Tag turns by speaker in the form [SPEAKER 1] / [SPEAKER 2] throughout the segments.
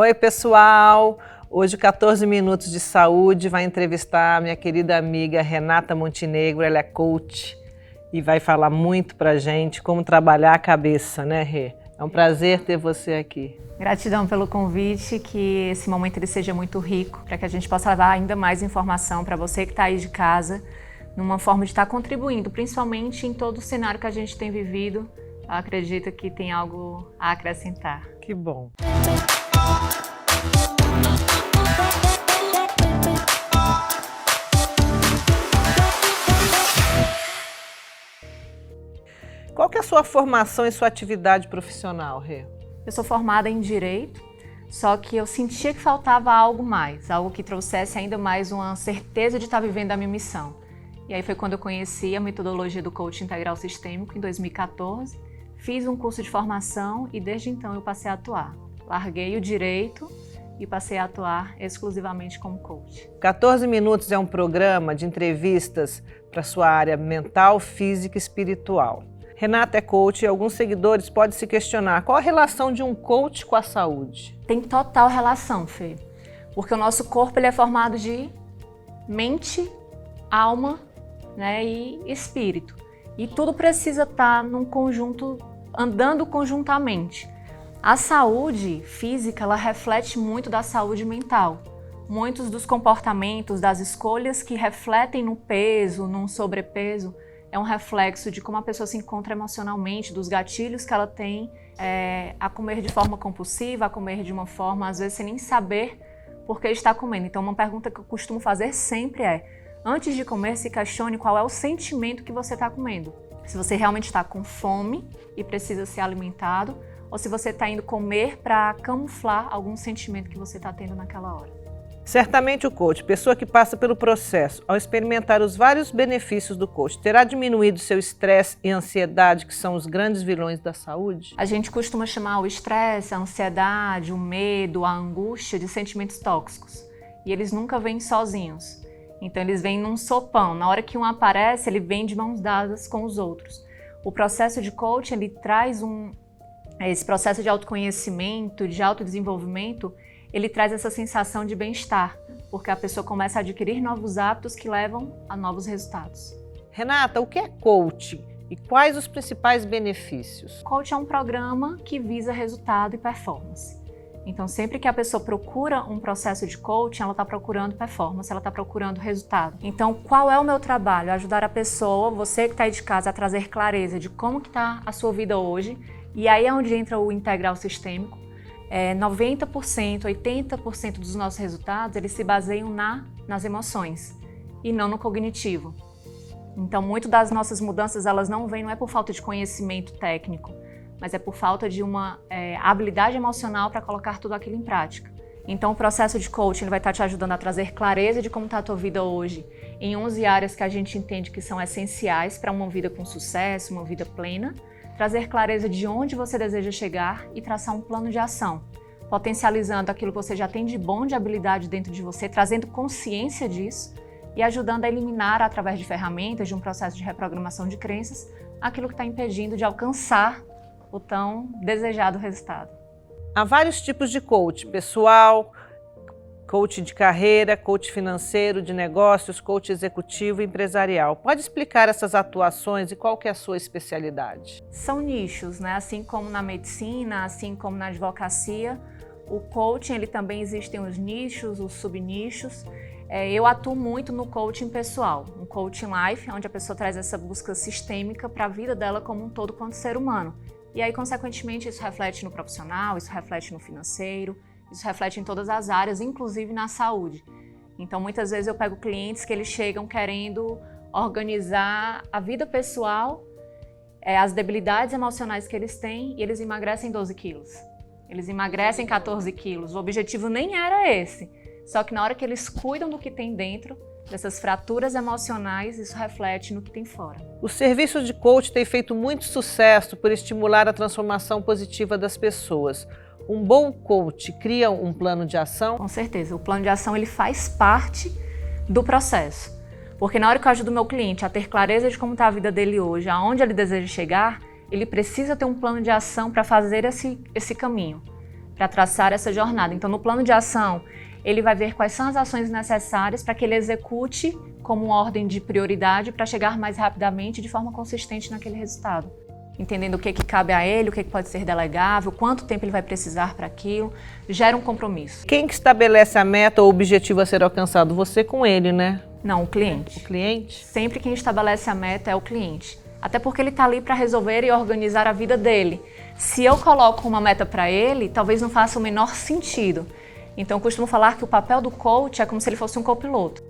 [SPEAKER 1] Oi, pessoal! Hoje, 14 Minutos de Saúde vai entrevistar a minha querida amiga Renata Montenegro. Ela é coach e vai falar muito pra gente como trabalhar a cabeça, né, Rê? É um prazer ter você aqui.
[SPEAKER 2] Gratidão pelo convite, que esse momento ele seja muito rico, para que a gente possa levar ainda mais informação para você que está aí de casa, numa forma de estar contribuindo, principalmente em todo o cenário que a gente tem vivido. Eu acredito que tem algo a acrescentar.
[SPEAKER 1] Que bom! Qual que é a sua formação e sua atividade profissional, Rê?
[SPEAKER 2] Eu sou formada em Direito, só que eu sentia que faltava algo mais, algo que trouxesse ainda mais uma certeza de estar vivendo a minha missão. E aí foi quando eu conheci a metodologia do Coaching Integral Sistêmico, em 2014, fiz um curso de formação e desde então eu passei a atuar. Larguei o Direito e passei a atuar exclusivamente como coach.
[SPEAKER 1] 14 Minutos é um programa de entrevistas para sua área mental, física e espiritual. Renata é coach e alguns seguidores podem se questionar qual a relação de um coach com a saúde.
[SPEAKER 2] Tem total relação, Fê, porque o nosso corpo ele é formado de mente, alma, né, e espírito. E tudo precisa estar num conjunto, andando conjuntamente. A saúde física, ela reflete muito da saúde mental. Muitos dos comportamentos, das escolhas que refletem no peso, num sobrepeso, é um reflexo de como a pessoa se encontra emocionalmente, dos gatilhos que ela tem a comer de forma compulsiva, a comer de uma forma, às vezes, sem nem saber por que está comendo. Então, uma pergunta que eu costumo fazer sempre é, antes de comer, se questione qual é o sentimento que você está comendo. Se você realmente está com fome e precisa ser alimentado, ou se você está indo comer para camuflar algum sentimento que você está tendo naquela hora.
[SPEAKER 1] Certamente o coach, pessoa que passa pelo processo, ao experimentar os vários benefícios do coach, terá diminuído seu estresse e ansiedade, que são os grandes vilões da saúde?
[SPEAKER 2] A gente costuma chamar o estresse, a ansiedade, o medo, a angústia de sentimentos tóxicos. E eles nunca vêm sozinhos. Então eles vêm num sopão. Na hora que um aparece, ele vem de mãos dadas com os outros. O processo de coaching, ele traz esse processo de autoconhecimento, de autodesenvolvimento, ele traz essa sensação de bem-estar, porque a pessoa começa a adquirir novos hábitos que levam a novos resultados.
[SPEAKER 1] Renata, o que é coaching e quais os principais benefícios?
[SPEAKER 2] Coaching é um programa que visa resultado e performance. Então, sempre que a pessoa procura um processo de coaching, ela está procurando performance, ela está procurando resultado. Então, qual é o meu trabalho? Ajudar a pessoa, você que está aí de casa, a trazer clareza de como que está a sua vida hoje. E aí é onde entra o integral sistêmico. 90%, 80% dos nossos resultados, eles se baseiam nas emoções e não no cognitivo. Então, muito das nossas mudanças, elas não é por falta de conhecimento técnico, mas é por falta de uma habilidade emocional para colocar tudo aquilo em prática. Então, o processo de coaching ele vai estar te ajudando a trazer clareza de como está a tua vida hoje, em 11 áreas que a gente entende que são essenciais para uma vida com sucesso, uma vida plena, trazer clareza de onde você deseja chegar e traçar um plano de ação, potencializando aquilo que você já tem de bom de habilidade dentro de você, trazendo consciência disso e ajudando a eliminar, através de ferramentas, de um processo de reprogramação de crenças, aquilo que está impedindo de alcançar o tão desejado resultado.
[SPEAKER 1] Há vários tipos de coach, pessoal, coach de carreira, coach financeiro, de negócios, coach executivo e empresarial. Pode explicar essas atuações e qual que é a sua especialidade?
[SPEAKER 2] São nichos, né? Assim como na medicina, assim como na advocacia, o coaching ele também existem os nichos, os subnichos. Eu atuo muito no coaching pessoal, um coaching life, onde a pessoa traz essa busca sistêmica para a vida dela como um todo quanto ser humano. E aí, consequentemente, isso reflete no profissional, isso reflete no financeiro, isso reflete em todas as áreas, inclusive na saúde. Então, muitas vezes eu pego clientes que eles chegam querendo organizar a vida pessoal, as debilidades emocionais que eles têm, e eles emagrecem 12 quilos. Eles emagrecem 14 quilos. O objetivo nem era esse. Só que na hora que eles cuidam do que tem dentro, dessas fraturas emocionais, isso reflete no que tem fora.
[SPEAKER 1] O serviço de coach tem feito muito sucesso por estimular a transformação positiva das pessoas. Um bom coach cria um plano de ação?
[SPEAKER 2] Com certeza, o plano de ação ele faz parte do processo. Porque na hora que eu ajudo o meu cliente a ter clareza de como está a vida dele hoje, aonde ele deseja chegar, ele precisa ter um plano de ação para fazer esse caminho. para traçar essa jornada. Então, no plano de ação, ele vai ver quais são as ações necessárias para que ele execute como ordem de prioridade para chegar mais rapidamente de forma consistente naquele resultado. Entendendo o que cabe a ele, o que pode ser delegável, quanto tempo ele vai precisar para aquilo, gera um compromisso.
[SPEAKER 1] Quem que estabelece a meta ou objetivo a ser alcançado? Você com ele, né?
[SPEAKER 2] Não, o cliente.
[SPEAKER 1] O cliente?
[SPEAKER 2] Sempre quem estabelece a meta é o cliente. Até porque ele está ali para resolver e organizar a vida dele. Se eu coloco uma meta para ele, talvez não faça o menor sentido. Então, eu costumo falar que o papel do coach é como se ele fosse um copiloto.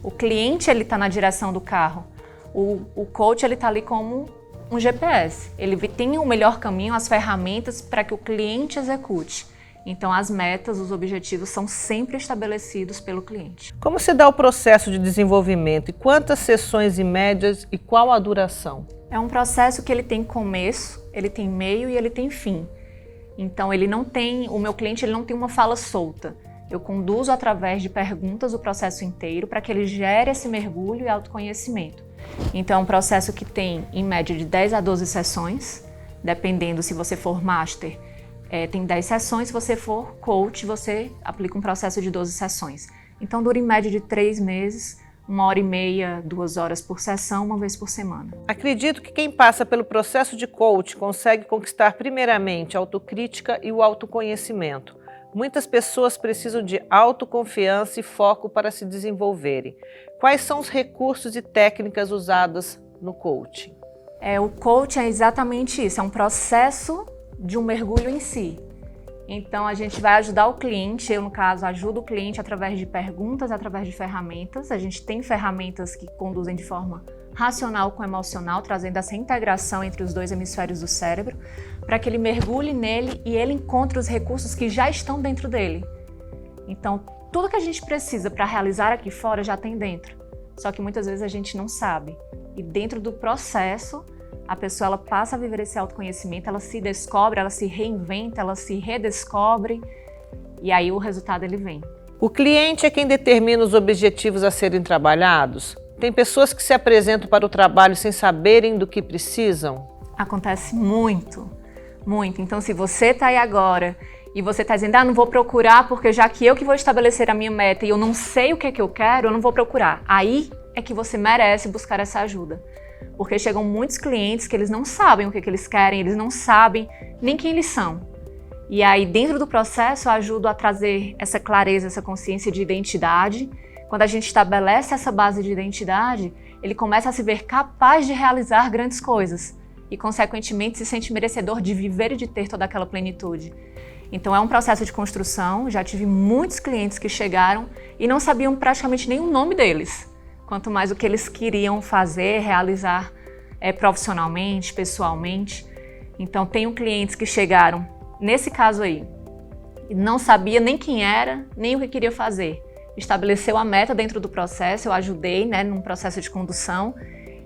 [SPEAKER 2] O cliente está na direção do carro. O coach está ali como um GPS. Ele tem o melhor caminho, as ferramentas para que o cliente execute. Então, as metas, os objetivos são sempre estabelecidos pelo cliente.
[SPEAKER 1] Como se dá o processo de desenvolvimento e quantas sessões em médias e qual a duração?
[SPEAKER 2] É um processo que ele tem começo, ele tem meio e ele tem fim. Então, o meu cliente ele não tem uma fala solta. Eu conduzo através de perguntas o processo inteiro para que ele gere esse mergulho e autoconhecimento. Então, é um processo que tem, em média, de 10 a 12 sessões, dependendo se você for master, tem 10 sessões, se você for coach, você aplica um processo de 12 sessões. Então, dura em média de 3 meses, 1h30, 2 horas por sessão, uma vez por semana.
[SPEAKER 1] Acredito que quem passa pelo processo de coach consegue conquistar primeiramente a autocrítica e o autoconhecimento. Muitas pessoas precisam de autoconfiança e foco para se desenvolverem. Quais são os recursos e técnicas usadas no coaching?
[SPEAKER 2] O coaching é exatamente isso, é um processo de um mergulho em si. Então, a gente vai ajudar o cliente, eu, no caso, ajudo o cliente através de perguntas, através de ferramentas. A gente tem ferramentas que conduzem de forma racional com emocional, trazendo essa integração entre os dois hemisférios do cérebro, para que ele mergulhe nele e ele encontre os recursos que já estão dentro dele. Então, tudo que a gente precisa para realizar aqui fora já tem dentro, só que muitas vezes a gente não sabe. E dentro do processo, a pessoa ela passa a viver esse autoconhecimento, ela se descobre, ela se reinventa, ela se redescobre e aí o resultado ele vem.
[SPEAKER 1] O cliente é quem determina os objetivos a serem trabalhados? Tem pessoas que se apresentam para o trabalho sem saberem do que precisam?
[SPEAKER 2] Acontece muito, muito. Então, se você está aí agora e você está dizendo, não vou procurar porque já que eu que vou estabelecer a minha meta e eu não sei o que eu quero, eu não vou procurar. Aí é que você merece buscar essa ajuda. Porque chegam muitos clientes que eles não sabem o que eles querem, eles não sabem nem quem eles são. E aí, dentro do processo, eu ajudo a trazer essa clareza, essa consciência de identidade. Quando a gente estabelece essa base de identidade, ele começa a se ver capaz de realizar grandes coisas e, consequentemente, se sente merecedor de viver e de ter toda aquela plenitude. Então, é um processo de construção. Já tive muitos clientes que chegaram e não sabiam praticamente nem o nome deles, quanto mais o que eles queriam fazer, realizar profissionalmente, pessoalmente. Então, tenho clientes que chegaram, nesse caso aí, e não sabia nem quem era, nem o que queria fazer. Estabeleceu a meta dentro do processo, eu ajudei, num processo de condução,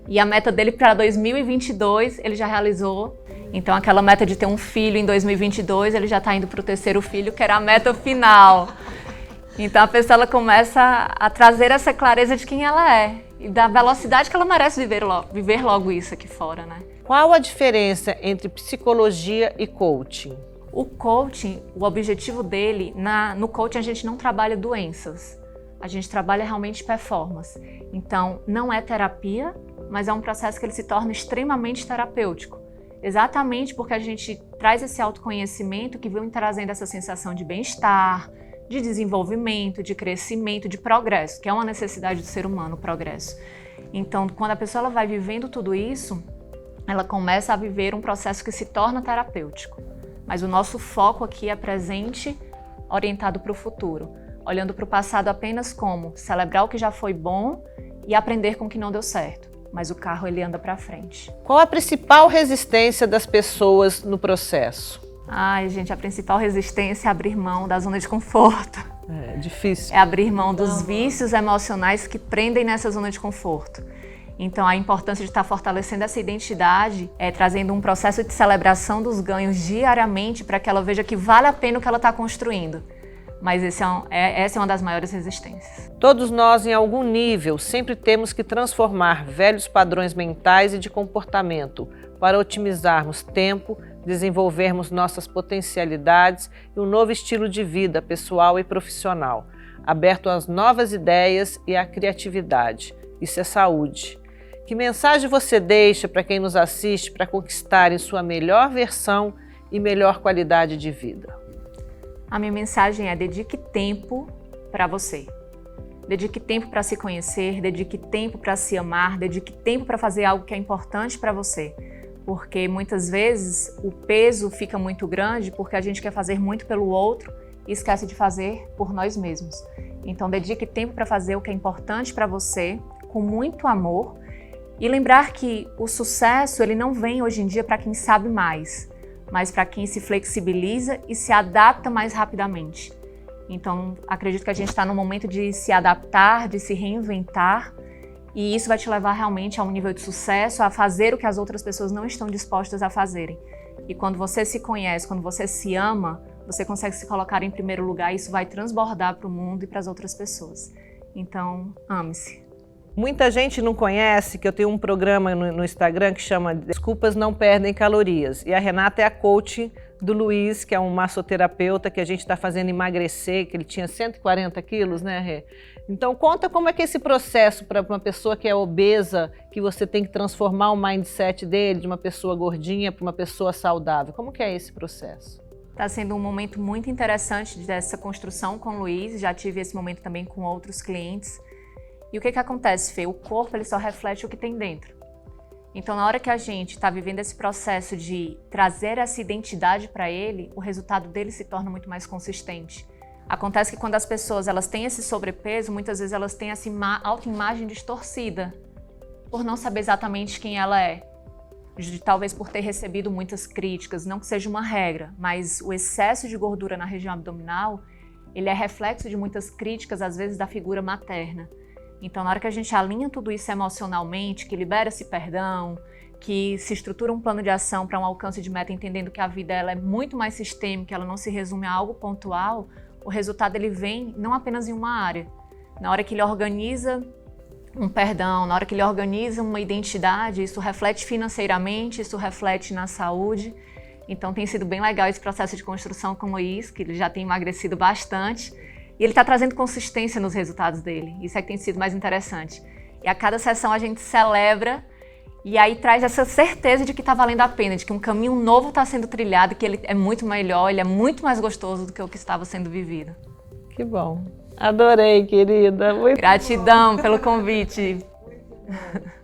[SPEAKER 2] e a meta dele para 2022 ele já realizou. Então, aquela meta de ter um filho em 2022, ele já está indo para o 3º filho, que era a meta final. Então, a pessoa ela começa a trazer essa clareza de quem ela é e da velocidade que ela merece viver logo isso aqui fora, né?
[SPEAKER 1] Qual a diferença entre psicologia e coaching?
[SPEAKER 2] O coaching, o objetivo dele, no coaching a gente não trabalha doenças, a gente trabalha realmente performance. Então, não é terapia, mas é um processo que ele se torna extremamente terapêutico. Exatamente porque a gente traz esse autoconhecimento que vem trazendo essa sensação de bem-estar, de desenvolvimento, de crescimento, de progresso, que é uma necessidade do ser humano, o progresso. Então, quando a pessoa ela vai vivendo tudo isso, ela começa a viver um processo que se torna terapêutico. Mas o nosso foco aqui é presente, orientado para o futuro, olhando para o passado apenas como celebrar o que já foi bom e aprender com o que não deu certo. Mas o carro ele anda para frente.
[SPEAKER 1] Qual a principal resistência das pessoas no processo?
[SPEAKER 2] Ai, gente, a principal resistência é abrir mão da zona de conforto.
[SPEAKER 1] É difícil.
[SPEAKER 2] É abrir mão dos vícios emocionais que prendem nessa zona de conforto. Então, a importância de estar fortalecendo essa identidade trazendo um processo de celebração dos ganhos diariamente para que ela veja que vale a pena o que ela está construindo. Mas essa é uma das maiores resistências.
[SPEAKER 1] Todos nós, em algum nível, sempre temos que transformar velhos padrões mentais e de comportamento para otimizarmos tempo, desenvolvermos nossas potencialidades e um novo estilo de vida pessoal e profissional, aberto às novas ideias e à criatividade. Isso é saúde. Que mensagem você deixa para quem nos assiste para conquistarem sua melhor versão e melhor qualidade de vida?
[SPEAKER 2] A minha mensagem é: dedique tempo para você. Dedique tempo para se conhecer, dedique tempo para se amar, dedique tempo para fazer algo que é importante para você. Porque muitas vezes o peso fica muito grande porque a gente quer fazer muito pelo outro e esquece de fazer por nós mesmos. Então dedique tempo para fazer o que é importante para você, com muito amor, e lembrar que o sucesso ele não vem hoje em dia para quem sabe mais, mas para quem se flexibiliza e se adapta mais rapidamente. Então, acredito que a gente está num momento de se adaptar, de se reinventar, e isso vai te levar realmente a um nível de sucesso, a fazer o que as outras pessoas não estão dispostas a fazerem. E quando você se conhece, quando você se ama, você consegue se colocar em primeiro lugar e isso vai transbordar para o mundo e para as outras pessoas. Então, ame-se.
[SPEAKER 1] Muita gente não conhece que eu tenho um programa no Instagram que chama Desculpas Não Perdem Calorias. E a Renata é a coach do Luiz, que é um massoterapeuta que a gente está fazendo emagrecer, que ele tinha 140 quilos, né, Rê? Então conta como é que é esse processo para uma pessoa que é obesa, que você tem que transformar o mindset dele de uma pessoa gordinha para uma pessoa saudável. Como que é esse processo?
[SPEAKER 2] Está sendo um momento muito interessante dessa construção com o Luiz, já tive esse momento também com outros clientes. E o que acontece, Fê? O corpo ele só reflete o que tem dentro. Então, na hora que a gente está vivendo esse processo de trazer essa identidade para ele, o resultado dele se torna muito mais consistente. Acontece que quando as pessoas elas têm esse sobrepeso, muitas vezes elas têm essa autoimagem distorcida, por não saber exatamente quem ela é. Talvez por ter recebido muitas críticas, não que seja uma regra, mas o excesso de gordura na região abdominal, ele é reflexo de muitas críticas, às vezes, da figura materna. Então, na hora que a gente alinha tudo isso emocionalmente, que libera esse perdão, que se estrutura um plano de ação para um alcance de meta, entendendo que a vida ela é muito mais sistêmica, ela não se resume a algo pontual, o resultado ele vem não apenas em uma área. Na hora que ele organiza um perdão, na hora que ele organiza uma identidade, isso reflete financeiramente, isso reflete na saúde. Então, tem sido bem legal esse processo de construção com o Luiz, que ele já tem emagrecido bastante. E ele está trazendo consistência nos resultados dele. Isso é que tem sido mais interessante. E a cada sessão a gente celebra e aí traz essa certeza de que está valendo a pena, de que um caminho novo está sendo trilhado, que ele é muito melhor, ele é muito mais gostoso do que o que estava sendo vivido.
[SPEAKER 1] Que bom. Adorei, querida. Muito
[SPEAKER 2] Gratidão pelo convite.
[SPEAKER 1] bom.